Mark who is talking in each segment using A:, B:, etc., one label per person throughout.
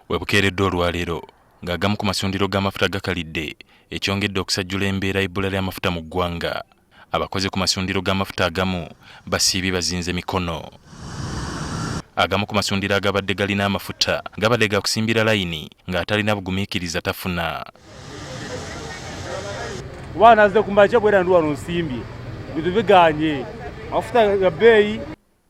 A: Webukeeredde olwaleero ng'agamu ku masundiro g'amafuta gakalidde ekyongedde okusajjula embeera y'ebbula ly'amafuta mu ggwanga. Abakozi ku masundiro g'amafuta agamu basiibye bazinze mikono. Agamu ku masundiro agabadde galina amafuta gabadde gakusimbira layini ng'atalina bugumiikiriza tafuna.
B: Kuba nazze kumakya bwera ndi wano nsimbye bintu biganye amafuta ga bbeeyi.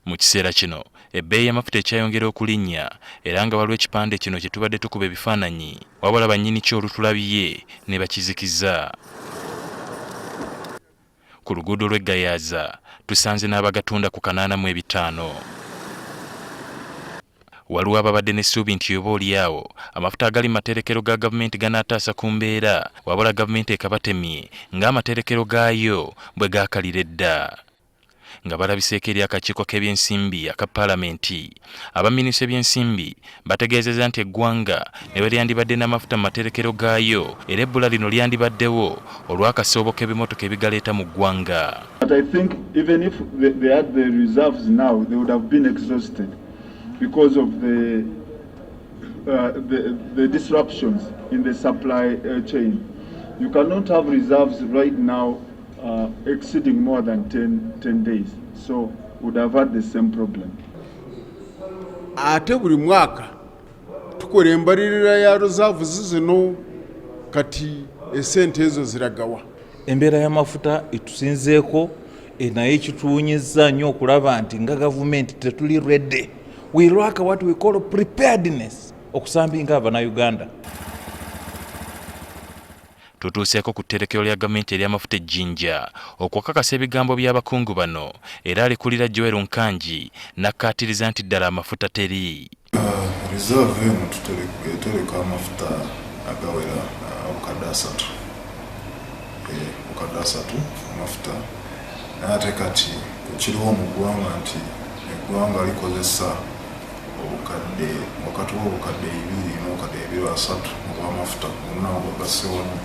A: Mu kiseera kino ebbeeyi y'amafuta ekyayongera okulinnya era nga waliwo ekipande kino kye tubadde tukuba ebifaananyi wabula bannyini kyo olutulabye ne bakizikiza. Ku luguudo lw'eggayaaza tusanze n'abagatunda ku 85. Waliwo ababadde n'essuubi nti oba olyawo amafuta agali materekero ga gavumenti ganaataasa ku mbeera wabula gavumenti ekabatemye ng'amaterekero gaayo bwe gaakalira edda. Nga balabiseeko eri akakiiko k'ebyensimbi aka Palamenti, abaminisita b'ensimbi bategeezezza nti eggwanga ne bwe lyandibadde n'amafuta mu materekero gaayo era ebbula lino lyandibaddewo olw'akasoobo k'ebimotoka ebigaleeta mu ggwanga.
C: But I think even if they had the reserves now, they would have been exhausted because of the disruptions in the supply chain. You cannot have reserves right now exceeding more than 10 days, so would have had the same problem.
D: Ate buli mwaka tukola embalirira ya reserves zino kati esente ezo ziragawa.
E: Embeera y'amafuta etusinzeeko naye ekituwunyizza nnyo okulaba nti nga gavumenti tetuli ready. We lack what we call preparedness okusambinga Abannayuganda.
A: Tutuuseeko ku tterekero lya gavumenti ery'amafuta ejjinja okwakakasa ebigambo by'abakungu bano era alikulira Joel Nkanji n'akkaatiriza nti ddala amafuta teri.
F: Reserve eno tutereka amafuta agawera obukadde 3. Obukadde 3 amafuta ate kati kiriwo mu ggwanga nti eggwanga likozesa obukadde wakati w'obukadde 2 n'obukadde 3 obw'amafuta bonna bwagasse wamu.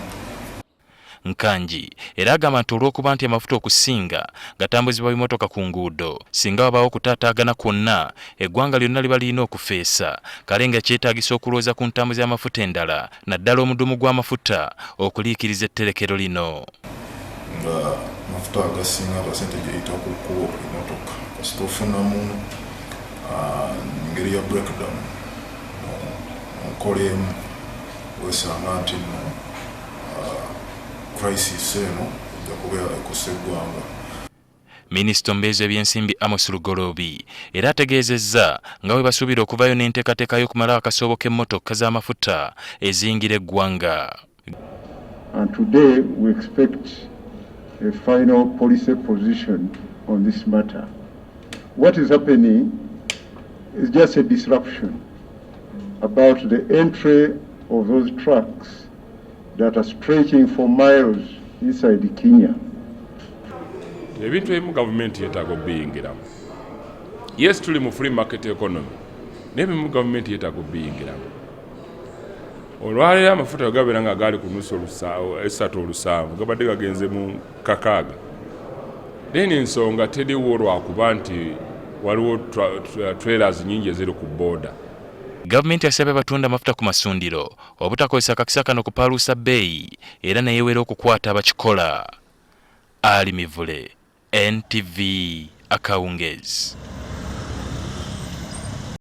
A: Nkanji era agamba nti olw'okuba nti amafuta okusinga gatambuzibwa bimotoka ku nguudo singa wabaawo okutaataagana kwonna eggwanga lyonna liba lirina okufeesa kale nga kyetaagisa okulowooza ku ntambuza y'amafuta endala naddala omudumu gw'amafuta okuliikiriza etterekero lino.
F: Nga amafuta agasinga pasente gyeyita ku kkubo emmotoka kasita ofunamu engeri ya breakdown okola emu wesanga nti nno crisis eno ejja kubeera ekosa eggwanga.
A: Minisita ombeezi w'ebyensimbi Amos Lugoloobi era ategeezezza nga bwe basuubira okuvaayo n'enteekateeka y'okumalawo akasoobo k'emmotoka z'amafuta eziyingira eggwanga.
C: And today we expect a final policy position on this matter. What is happening is just a disruption about the entry of those trucks that are stretching for miles inside Kenya.
G: Ebintu ebimu gavumenti yeetaaga obiyingiramu. Yes, tuli mu free market economy. N'ebimu gavumenti yeetaaga obiyingiramu. Olwaleero amafuta agabeera nga gaali ku nusu 3 gabadde gagenze mu 6. Then ensonga teriwo lwakuba nti waliwo trailers nyingi eziri ku border.
A: Gavumenti yasabye abatunda amafuta ku masundiro obutakozesa kakisa kano kupaaluusa bbeeyi era neyeewera okukwata abakikola. Ali Mivule, NTV, Akawungeezi.